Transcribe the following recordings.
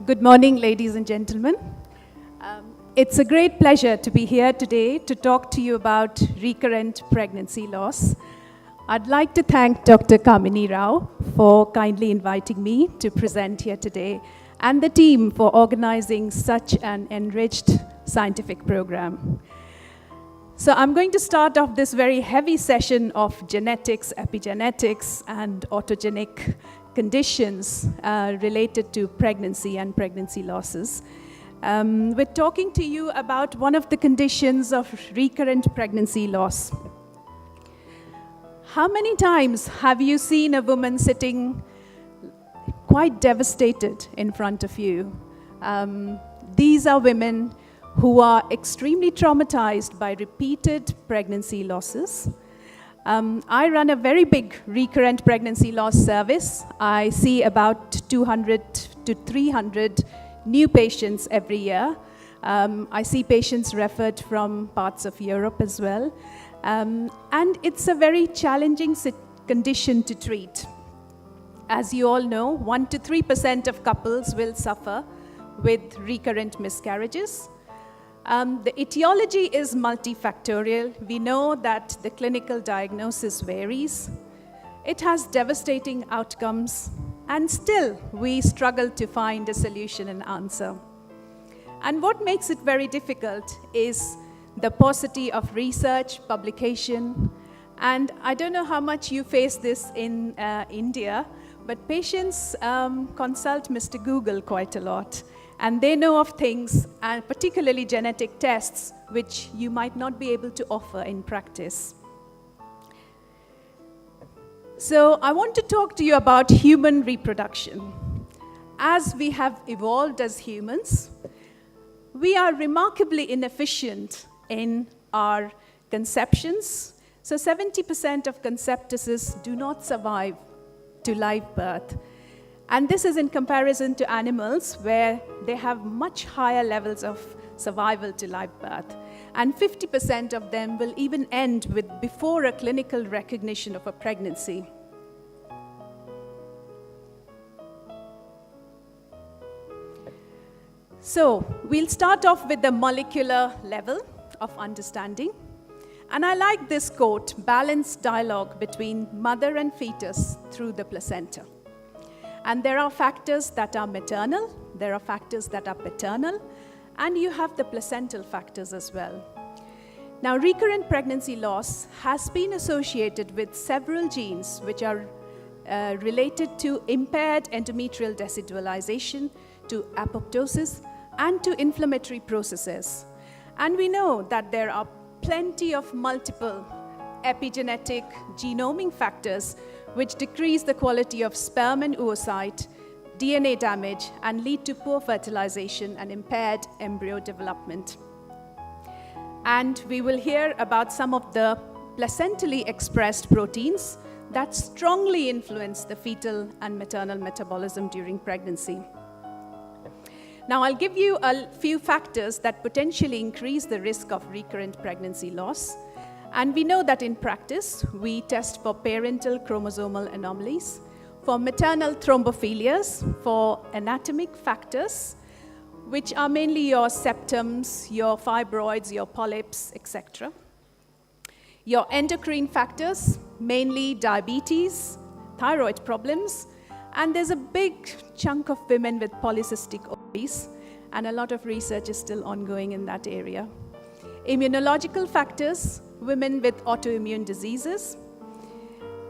Good morning, ladies and gentlemen. It's a great pleasure to be here today to talk to you about recurrent pregnancy loss. I'd like to thank Dr. Kamini Rao for kindly inviting me to present here today and the team for organizing such an enriched scientific program. So I'm going to start off this very heavy session of genetics, epigenetics, and autogenic conditions related to pregnancy and pregnancy losses. We're talking to you about one of the conditions of recurrent pregnancy loss. How many times have you seen a woman sitting quite devastated in front of you? These are women who are extremely traumatized by repeated pregnancy losses. I run a very big recurrent pregnancy loss service. I see about 200 to 300 new patients every year. I see patients referred from parts of Europe as well. And it's a very challenging condition to treat. As you all know, 1 to 3% of couples will suffer with recurrent miscarriages. The etiology is multifactorial. We know that the clinical diagnosis varies. It has devastating outcomes, and still we struggle to find a solution and answer. And what makes it very difficult is the paucity of research, publication, and I don't know how much you face this in India, but patients consult Mr. Google quite a lot. And they know of things, and particularly genetic tests, which you might not be able to offer in practice. So I want to talk to you about human reproduction. As we have evolved as humans, we are remarkably inefficient in our conceptions. So 70% of conceptuses do not survive to live birth. And this is in comparison to animals where they have much higher levels of survival to live birth. And 50% of them will even end with before a clinical recognition of a pregnancy. So we'll start off with the molecular level of understanding. And I like this quote, balanced dialogue between mother and fetus through the placenta. And there are factors that are maternal, there are factors that are paternal, and you have the placental factors as well. Now, recurrent pregnancy loss has been associated with several genes which are related to impaired endometrial decidualization, to apoptosis, and to inflammatory processes. And we know that there are plenty of multiple epigenetic genomic factors which decrease the quality of sperm and oocyte, DNA damage, and lead to poor fertilization and impaired embryo development. And we will hear about some of the placentally expressed proteins that strongly influence the fetal and maternal metabolism during pregnancy. Now, I'll give you a few factors that potentially increase the risk of recurrent pregnancy loss. And we know that in practice, we test for parental chromosomal anomalies, for maternal thrombophilias, for anatomic factors, which are mainly your septums, your fibroids, your polyps, etc. Your endocrine factors, mainly diabetes, thyroid problems, and there's a big chunk of women with polycystic ovaries, and a lot of research is still ongoing in that area. Immunological factors, women with autoimmune diseases.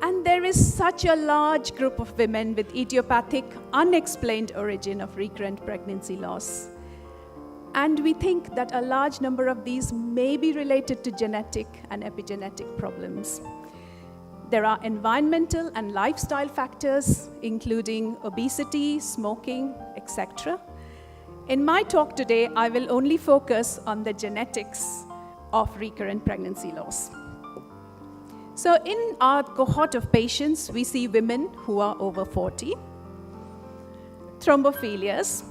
And there is such a large group of women with idiopathic, unexplained origin of recurrent pregnancy loss. And we think that a large number of these may be related to genetic and epigenetic problems. There are environmental and lifestyle factors, including obesity, smoking, etc. In my talk today, I will only focus on the genetics of recurrent pregnancy loss. So in our cohort of patients, we see women who are over 40, thrombophilias,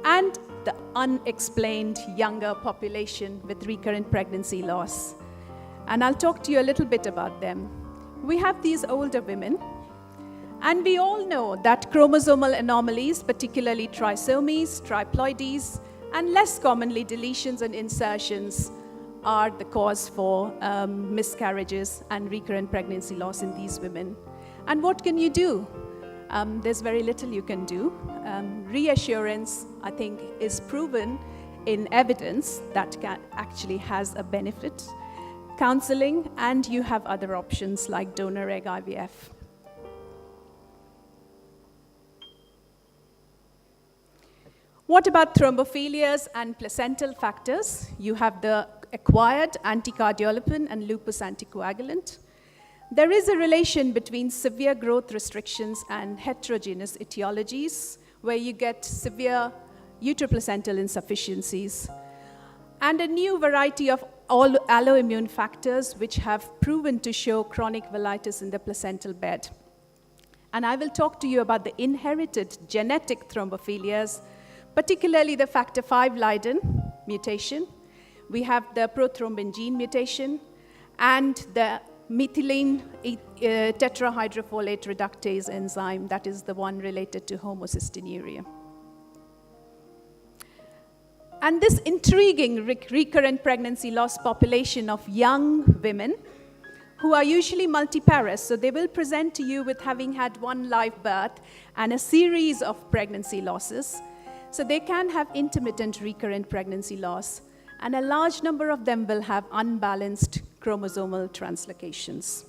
and the unexplained younger population with recurrent pregnancy loss. And I'll talk to you a little bit about them. We have these older women, And we all know that chromosomal anomalies, particularly trisomies, triploidies, and less commonly deletions and insertions, are the cause for miscarriages and recurrent pregnancy loss in these women. And what can you do? There's very little you can do. Reassurance, I think, is proven in evidence that actually has a benefit. Counseling, and you have other options like donor egg IVF. What about thrombophilias and placental factors? You have the acquired anticardiolipin and lupus anticoagulant. There is a relation between severe growth restrictions and heterogeneous etiologies, where you get severe uteroplacental insufficiencies, and a new variety of alloimmune factors which have proven to show chronic velitis in the placental bed. And I will talk to you about the inherited genetic thrombophilias, particularly the factor V Leiden mutation. We have the prothrombin gene mutation and the methylene tetrahydrofolate reductase enzyme, that is the one related to homocystinuria. And this intriguing recurrent pregnancy loss population of young women who are usually multiparous, so they will present to you with having had one live birth and a series of pregnancy losses. So they can have intermittent recurrent pregnancy loss, and a large number of them will have unbalanced chromosomal translocations.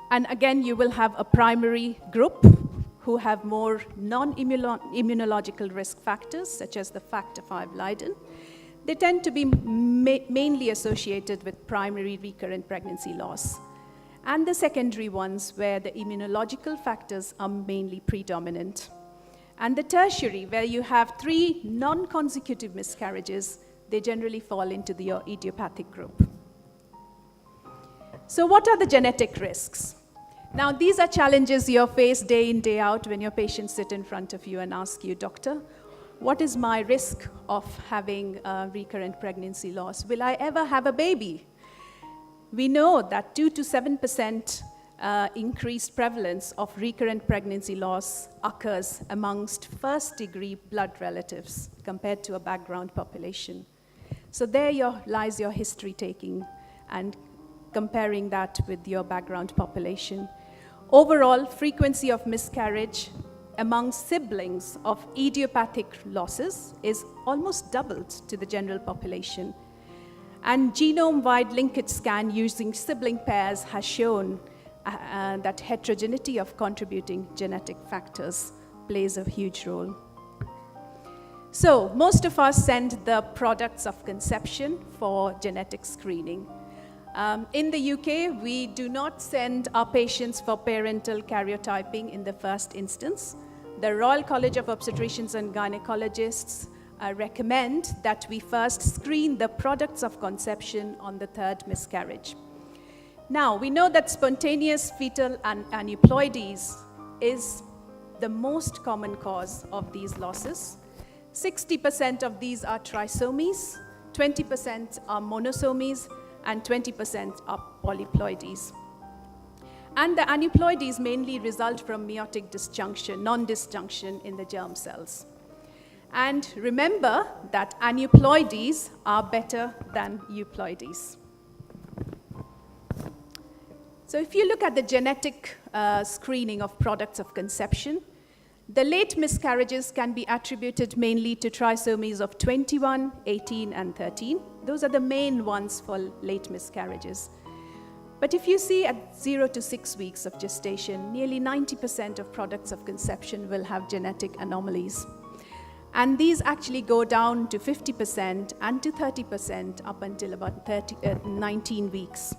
And again, you will have a primary group who have more non-immunological risk factors, such as the factor V Leiden. They tend to be mainly associated with primary recurrent pregnancy loss. And the secondary ones, where the immunological factors are mainly predominant. And the tertiary, where you have 3 non-consecutive miscarriages, they generally fall into the idiopathic group. So what are the genetic risks? Now, these are challenges you face day in, day out when your patients sit in front of you and ask you, doctor, what is my risk of having recurrent pregnancy loss? Will I ever have a baby? We know that 2 to 7% increased prevalence of recurrent pregnancy loss occurs amongst first-degree blood relatives compared to a background population. So there lies your history taking and comparing that with your background population. Overall, frequency of miscarriage among siblings of idiopathic losses is almost doubled to the general population. And genome-wide linkage scan using sibling pairs has shown that heterogeneity of contributing genetic factors plays a huge role. So most of us send the products of conception for genetic screening. In the UK, we do not send our patients for parental karyotyping in the first instance. The Royal College of Obstetricians and Gynecologists recommend that we first screen the products of conception on the 3rd miscarriage. Now, we know that spontaneous fetal aneuploidies is the most common cause of these losses. 60% of these are trisomies, 20% are monosomies, and 20% are polyploidies. And the aneuploidies mainly result from meiotic disjunction, non-disjunction in the germ cells. And remember that aneuploidies are better than euploidies. So if you look at the genetic screening of products of conception, the late miscarriages can be attributed mainly to trisomies of 21, 18, and 13. Those are the main ones for late miscarriages. But if you see at 0 to 6 weeks of gestation, nearly 90% of products of conception will have genetic anomalies. And these actually go down to 50% and to 30% up until about 19 weeks.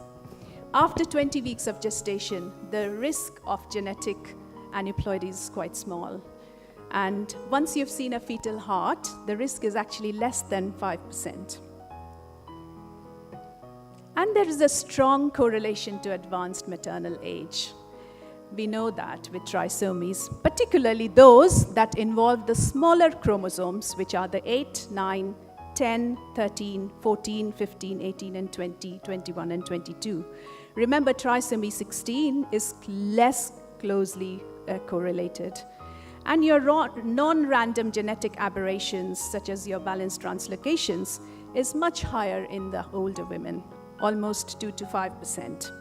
After 20 weeks of gestation, the risk of genetic aneuploidy is quite small. And once you've seen a fetal heart, the risk is actually less than 5%. And there is a strong correlation to advanced maternal age. We know that with trisomies, particularly those that involve the smaller chromosomes, which are the 8, 9, 10, 13, 14, 15, 18, and 20, 21, and 22. Remember, trisomy 16 is less closely correlated. And your non-random genetic aberrations, such as your balanced translocations, is much higher in the older women, almost 2 to 5%.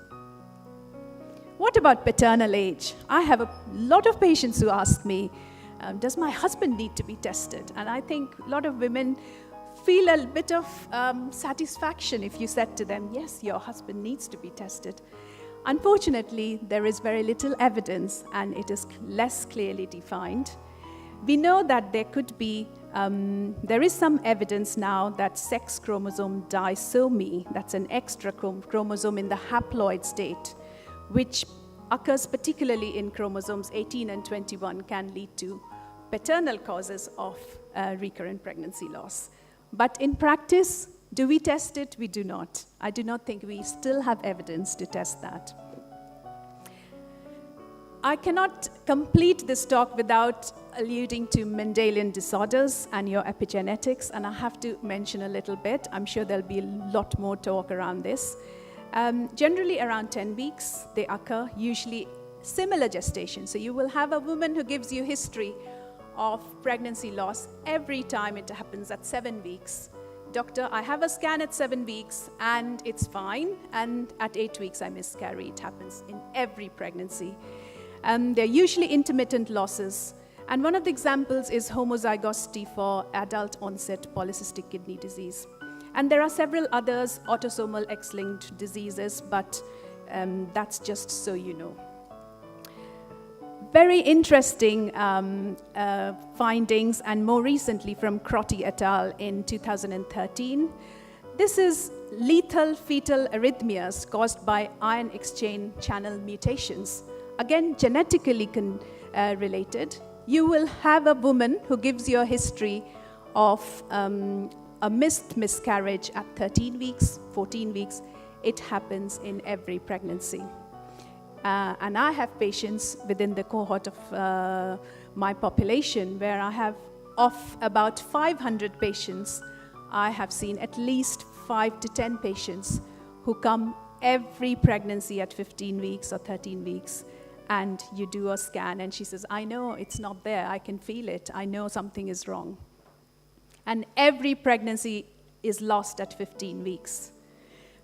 What about paternal age? I have a lot of patients who ask me, does my husband need to be tested? And I think a lot of women feel a bit of satisfaction if you said to them, yes, your husband needs to be tested. Unfortunately, there is very little evidence and it is less clearly defined. We know that there is some evidence now that sex chromosome disomy, that's an extra chromosome in the haploid state, which occurs particularly in chromosomes 18 and 21, can lead to paternal causes of recurrent pregnancy loss. But in practice, do we test it? We do not. I do not think we still have evidence to test that. I cannot complete this talk without alluding to Mendelian disorders and your epigenetics, and I have to mention a little bit. I'm sure there'll be a lot more talk around this. Generally around 10 weeks, they occur, usually similar gestation. So you will have a woman who gives you history of pregnancy loss every time it happens at 7 weeks. Doctor, I have a scan at 7 weeks and it's fine, and at 8 weeks I miscarry. It happens in every pregnancy. They're usually intermittent losses. And one of the examples is homozygosity for adult onset polycystic kidney disease. And there are several others, autosomal X-linked diseases, but that's just so you know. Very interesting findings, and more recently from Crotty et al. In 2013. This is lethal fetal arrhythmias caused by ion exchange channel mutations. Again, genetically related. You will have a woman who gives you a history of a missed miscarriage at 13 weeks, 14 weeks. It happens in every pregnancy. And I have patients within the cohort of my population where I have, of about 500 patients, I have seen at least 5 to 10 patients who come every pregnancy at 15 weeks or 13 weeks. And you do a scan and she says, I know it's not there, I can feel it, I know something is wrong. And every pregnancy is lost at 15 weeks.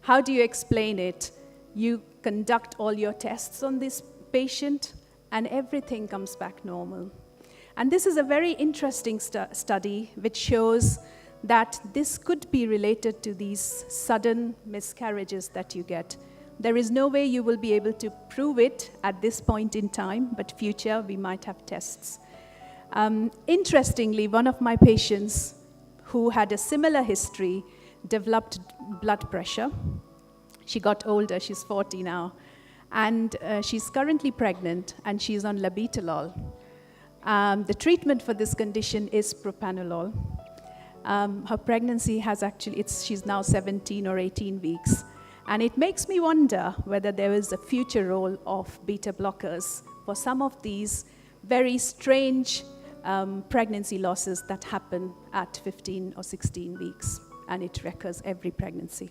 How do you explain it? You conduct all your tests on this patient and everything comes back normal. And this is a very interesting study which shows that this could be related to these sudden miscarriages that you get. There is no way you will be able to prove it at this point in time, but future we might have tests. Interestingly, one of my patients who had a similar history developed blood pressure. She got older, she's 40 now, and she's currently pregnant and she's on labetalol. The treatment for this condition is propranolol. Her pregnancy has actually, she's now 17 or 18 weeks. And it makes me wonder whether there is a future role of beta blockers for some of these very strange pregnancy losses that happen at 15 or 16 weeks. And it recurs every pregnancy.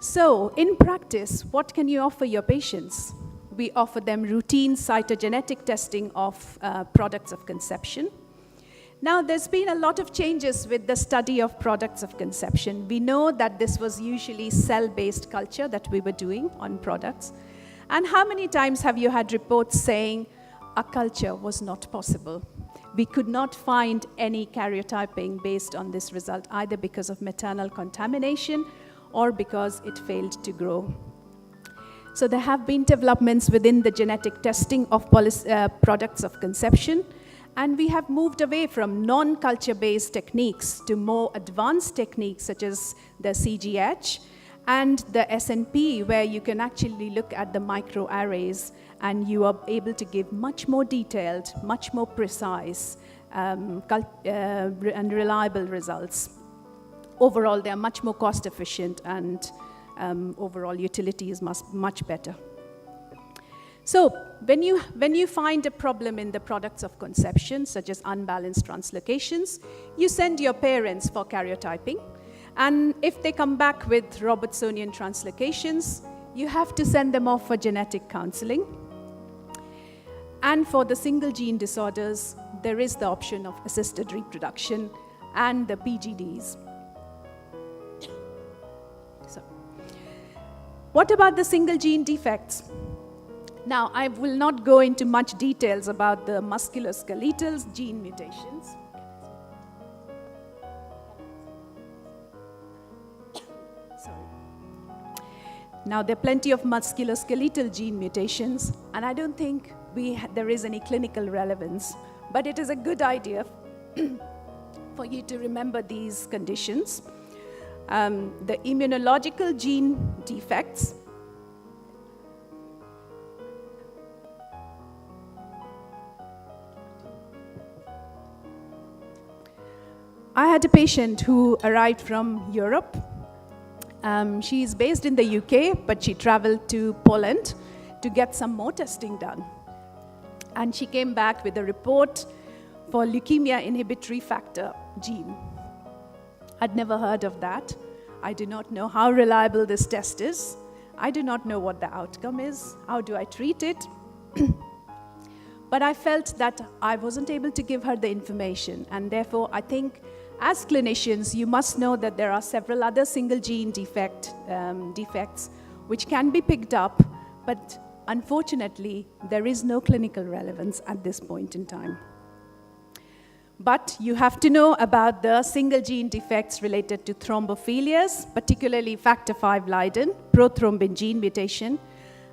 So, in practice, what can you offer your patients? We offer them routine cytogenetic testing of products of conception. Now, there's been a lot of changes with the study of products of conception. We know that this was usually cell-based culture that we were doing on products. And how many times have you had reports saying a culture was not possible? We could not find any karyotyping based on this result, either because of maternal contamination or because it failed to grow. So there have been developments within the genetic testing of products of conception. And we have moved away from non-culture-based techniques to more advanced techniques such as the CGH and the SNP, where you can actually look at the microarrays and you are able to give much more detailed, much more precise and reliable results. Overall, they are much more cost-efficient and overall utility is much better. So when you find a problem in the products of conception, such as unbalanced translocations, you send your parents for karyotyping. And if they come back with Robertsonian translocations, you have to send them off for genetic counseling. And for the single gene disorders, there is the option of assisted reproduction and the PGDs. So, what about the single gene defects? Now, I will not go into much details about the musculoskeletal gene mutations. Now, there are plenty of musculoskeletal gene mutations, and I don't think there is any clinical relevance, but it is a good idea for you to remember these conditions. The immunological gene defects, I had a patient who arrived from Europe. She is based in the UK, but she traveled to Poland to get some more testing done. And she came back with a report for leukemia inhibitory factor gene. I'd never heard of that. I do not know how reliable this test is. I do not know what the outcome is. How do I treat it? But I felt that I wasn't able to give her the information, and therefore I think as clinicians, you must know that there are several other single gene defects which can be picked up, but unfortunately, there is no clinical relevance at this point in time. But you have to know about the single gene defects related to thrombophilias, particularly factor V Leiden, prothrombin gene mutation,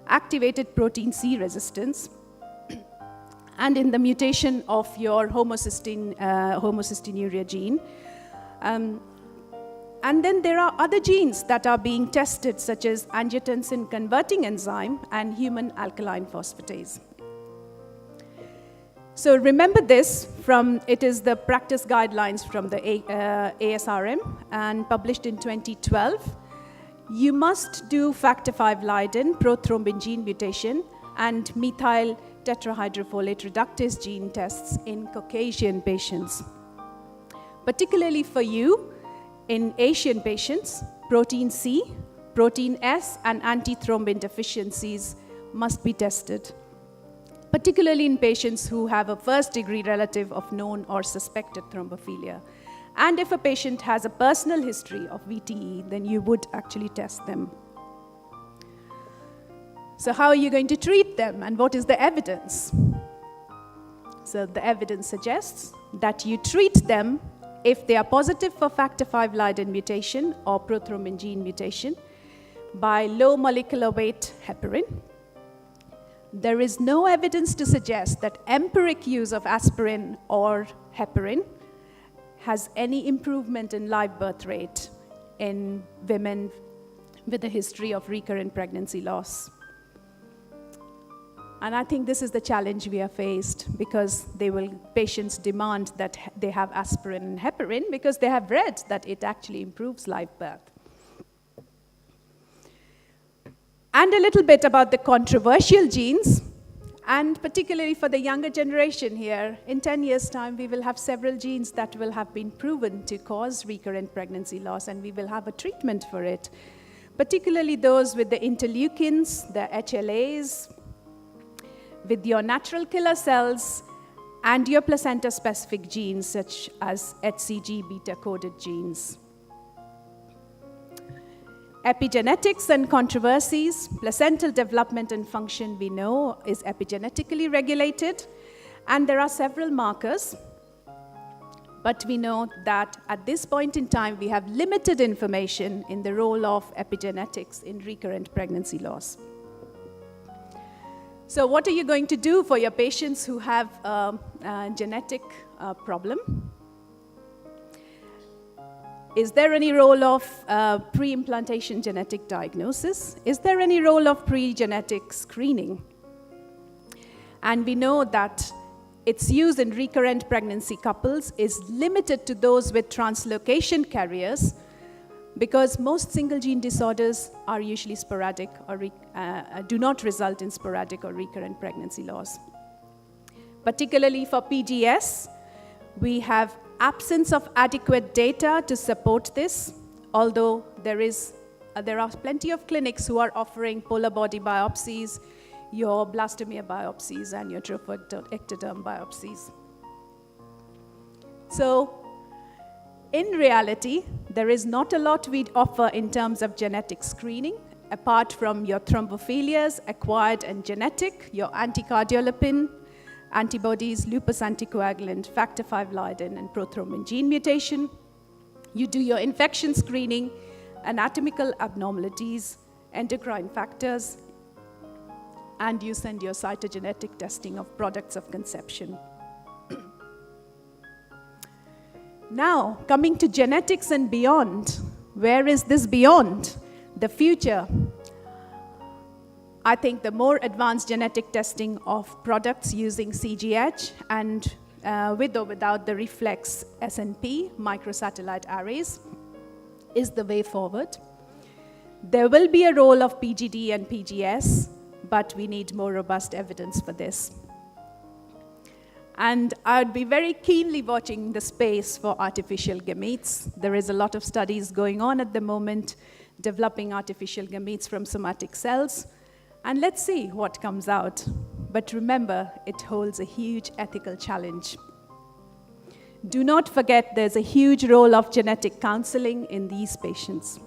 activated protein C resistance, and in the mutation of your homocystinuria gene. And then there are other genes that are being tested, such as angiotensin converting enzyme and human alkaline phosphatase. So remember this it is the practice guidelines from the ASRM and published in 2012. You must do factor V Leiden, prothrombin gene mutation, and methyl tetrahydrofolate reductase gene tests in Caucasian patients. Particularly for you, in Asian patients, protein C, protein S, and antithrombin deficiencies must be tested, particularly in patients who have a first-degree relative of known or suspected thrombophilia. And if a patient has a personal history of VTE, then you would actually test them. So how are you going to treat them, and what is the evidence? So the evidence suggests that you treat them if they are positive for factor V Leiden mutation or prothrombin gene mutation by low molecular weight heparin. There is no evidence to suggest that empiric use of aspirin or heparin has any improvement in live birth rate in women with a history of recurrent pregnancy loss. And I think this is the challenge we are faced, because patients demand that they have aspirin and heparin because they have read that it actually improves live birth. And a little bit about the controversial genes, and particularly for the younger generation here, in 10 years' time, we will have several genes that will have been proven to cause recurrent pregnancy loss, and we will have a treatment for it, particularly those with the interleukins, the HLAs, with your natural killer cells and your placenta-specific genes, such as HCG beta-coded genes. Epigenetics and controversies. Placental development and function, we know, is epigenetically regulated, and there are several markers, but we know that at this point in time, we have limited information in the role of epigenetics in recurrent pregnancy loss. So what are you going to do for your patients who have a genetic problem? Is there any role of pre-implantation genetic diagnosis? Is there any role of pre-genetic screening? And we know that its use in recurrent pregnancy couples is limited to those with translocation carriers, because most single gene disorders are usually sporadic or do not result in sporadic or recurrent pregnancy loss. Particularly for PGS, we have absence of adequate data to support this, although there is there are plenty of clinics who are offering polar body biopsies, your blastomere biopsies, and your trophectoderm biopsies. So, in reality, there is not a lot we'd offer in terms of genetic screening, apart from your thrombophilias, acquired and genetic, your anticardiolipin antibodies, lupus anticoagulant, factor V Leiden, and prothrombin gene mutation. You do your infection screening, anatomical abnormalities, endocrine factors, and you send your cytogenetic testing of products of conception. Now, coming to genetics and beyond, where is this beyond? The future. I think the more advanced genetic testing of products using CGH and with or without the reflex SNP, microsatellite arrays, is the way forward. There will be a role of PGD and PGS, but we need more robust evidence for this. And I'd be very keenly watching the space for artificial gametes. There is a lot of studies going on at the moment, developing artificial gametes from somatic cells. And let's see what comes out. But remember, it holds a huge ethical challenge. Do not forget there's a huge role of genetic counseling in these patients.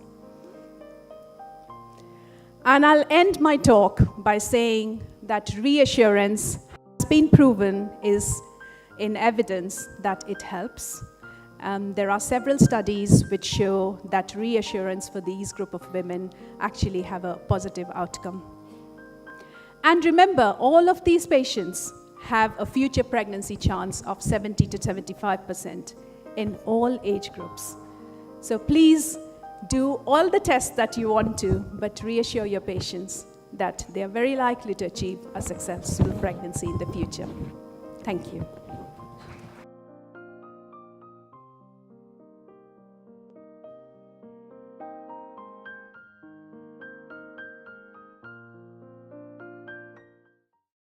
And I'll end my talk by saying that reassurance been proven is in evidence that it helps. There are several studies which show that reassurance for these group of women actually have a positive outcome. And remember, all of these patients have a future pregnancy chance of 70 to 75% in all age groups. So please do all the tests that you want to, but reassure your patients that they are very likely to achieve a successful pregnancy in the future. Thank you.